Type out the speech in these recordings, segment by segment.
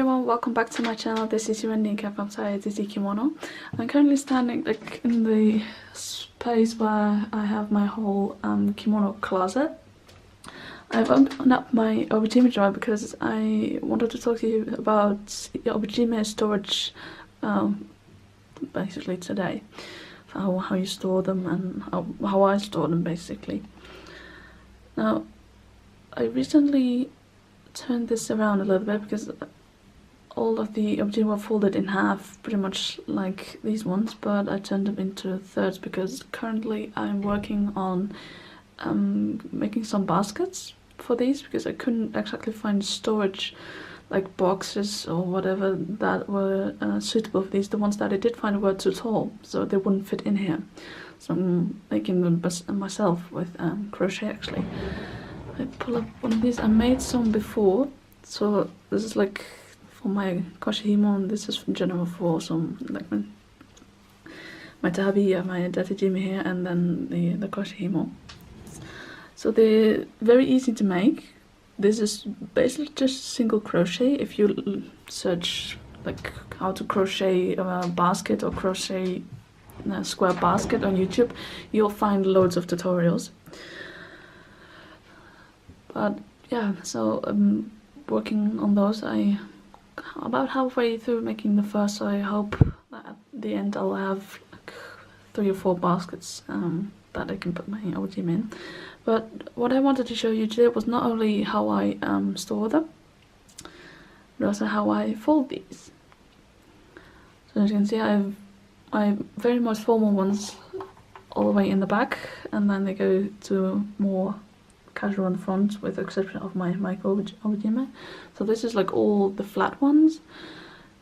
everyone, welcome back to my channel. This is Wendy from Chayatsuji Kimono. I'm currently standing in the space where I have my whole kimono closet. I've opened up my Obijime drawer because I wanted to talk to you about Obijime Storage basically today. How you store them and how I store them basically. Now, I recently turned this around a little bit because all of the Obijime were folded in half, pretty much like these ones, but I turned them into thirds because currently I'm working on making some baskets for these because I couldn't exactly find storage like boxes or whatever that were suitable for these. The ones that I did find were too tall, so they wouldn't fit in here. So I'm making them myself with crochet actually. I pull up one of these. I made some before, so this is like for my koshihimo, and this is from general for some like my tabi, my datejime here, and then the koshihimo. So they're very easy to make. This is basically just single crochet. If you search like how to crochet a basket or crochet a square basket on YouTube, you'll find loads of tutorials. But yeah, so I'm working on those. I'm about halfway through making the first, so I hope that at the end I'll have like 3 or 4 baskets that I can put my Obijime in. But what I wanted to show you today was not only how I store them, but also how I fold these. So as you can see, I have my very most formal ones all the way in the back, and then they go to more casual in the front, with the exception of my micro Obijime. So this is like all the flat ones,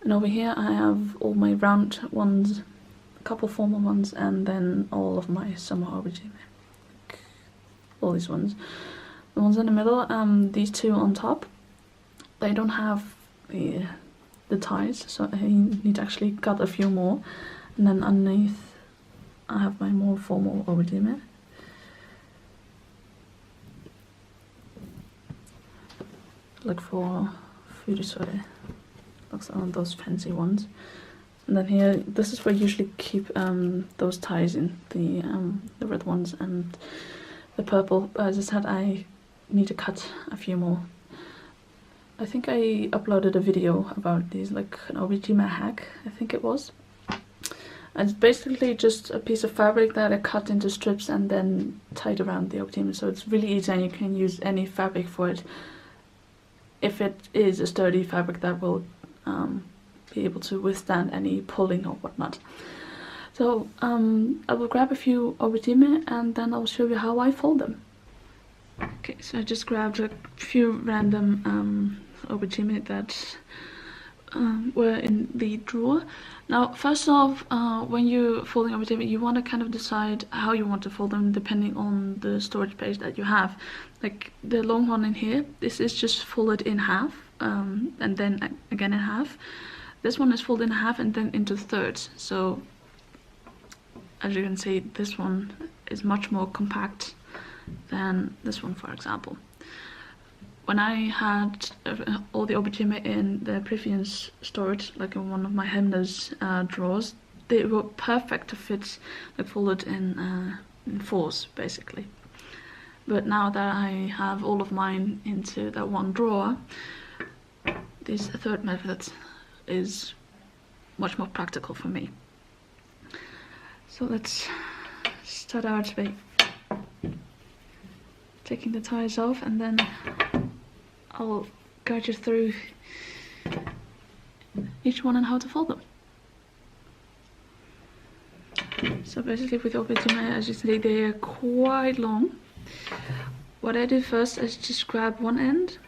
and over here I have all my round ones, a couple formal ones, and then all of my summer Obijime. Like all these ones. The ones in the middle, these two on top, they don't have the ties, so I need to actually cut a few more. And then underneath I have my more formal Obijime. Look for furusore, looks on those fancy ones. And then here, this is where I usually keep those ties in, the red ones and the purple. But as I said, I need to cut a few more. I think I uploaded a video about these, like an Obijime hack, I think it was. And it's basically just a piece of fabric that I cut into strips and then tied around the Obijime, so it's really easy and you can use any fabric for it. If it is a sturdy fabric that will be able to withstand any pulling or whatnot. So I will grab a few Obijime and then I'll show you how I fold them. Okay, so I just grabbed a few random Obijime that were in the drawer. Now, first off, when you're folding Obijime, you want to kind of decide how you want to fold them depending on the storage page that you have. Like the long one in here, this is just folded in half, and then again in half. This one is folded in half and then into thirds. So as you can see, this one is much more compact than this one, for example. When I had all the Obijime in the previous storage, like in one of my hemna's drawers, they were perfect to fit, like folded in 4s basically. But now that I have all of mine into that one drawer, this third method is much more practical for me. So let's start out by taking the ties off, and then I'll guide you through each one and how to fold them. So basically with Obijime, as you see, they are quite long. What I do first is just grab one end,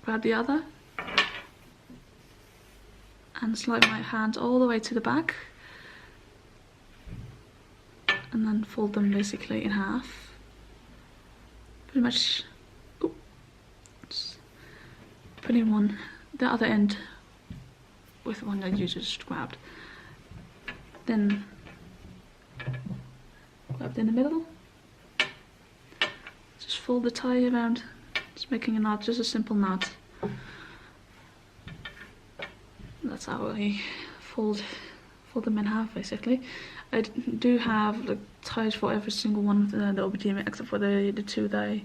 grab the other, and slide my hand all the way to the back, and then fold them basically in half. Pretty much putting the other end with one that you just grabbed. Then grabbed in the middle, just fold the tie around, just making a knot, just a simple knot. That's how I fold them in half, basically. I do have like ties for every single one of the Obijime, except for the two that I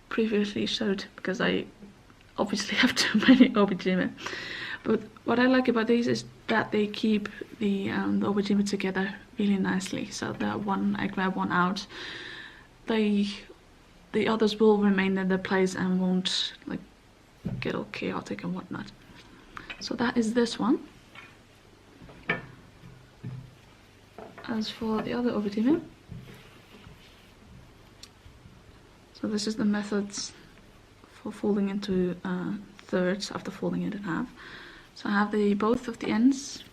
previously showed, because I obviously have too many Obijime. But what I like about these is that they keep the Obijime together really nicely. So that one I grab one out, the others will remain in their place and won't like get all chaotic and whatnot. So that is this one. As for the other Obijime, so this is the methods for folding into thirds after folding it in half. So I have both of the ends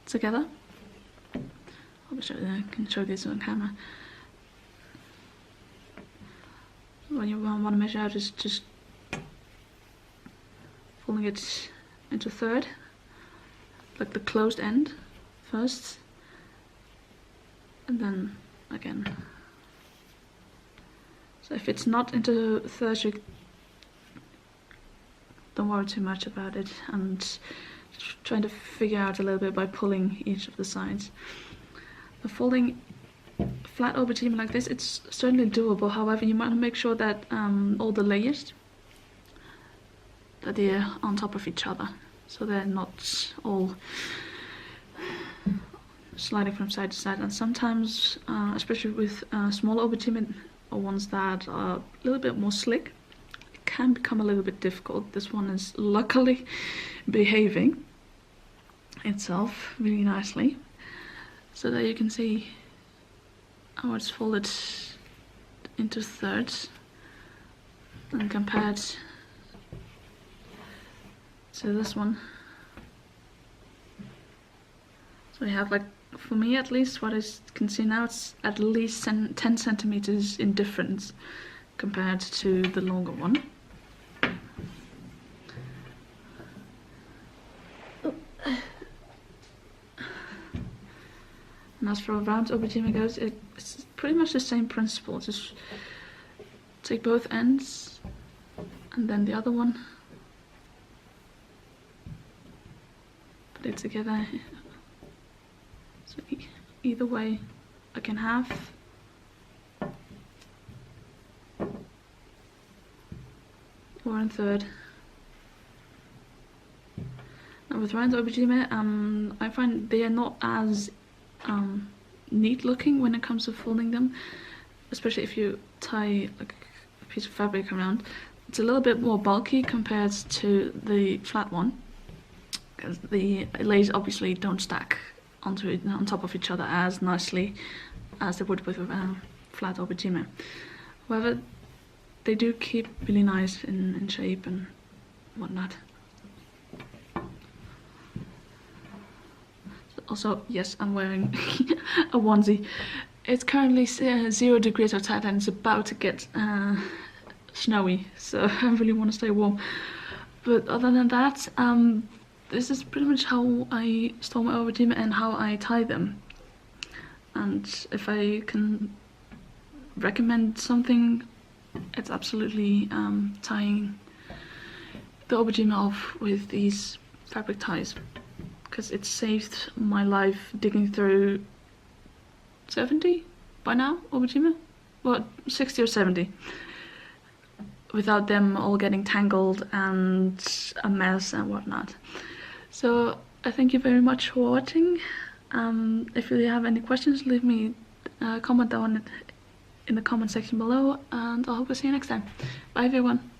together. I can show this on camera. When you want to measure out, just folding it into third, like the closed end first, and then again. So if it's not into thirds, you don't worry too much about it, and trying to figure out a little bit by pulling each of the sides. The folding flat Obijime like this, it's certainly doable. However, you might make sure that all the layers, that they're on top of each other, so they're not all sliding from side to side. And sometimes, especially with small Obijime or ones that are a little bit more slick, it can become a little bit difficult. This one is luckily behaving itself really nicely, so that you can see how it's folded into thirds and compared to this one. So we have, like, for me at least, what I can see now, it's at least 10 centimeters in difference compared to the longer one. And as for a round Obijime goes, it's pretty much the same principle. Just take both ends and then the other one, put it together. So either way, I can half or in third. Now with round Obijime, I find they are not as neat looking when it comes to folding them, especially if you tie like a piece of fabric around. It's a little bit more bulky compared to the flat one, because the layers obviously don't stack on top of each other as nicely as they would with flat Obijime. However, they do keep really nice in shape and whatnot. Also, yes, I'm wearing a onesie. It's currently 0 degrees outside and it's about to get snowy, so I really want to stay warm. But other than that, this is pretty much how I store my Obijime and how I tie them. And if I can recommend something, it's absolutely tying the Obijime off with these fabric ties, because it saved my life digging through 70 by now Obijime, well, 60 or 70, without them all getting tangled and a mess and whatnot. So I thank you very much for watching. If you have any questions, leave me a comment down in the comment section below, and I hope to see you next time. Bye everyone.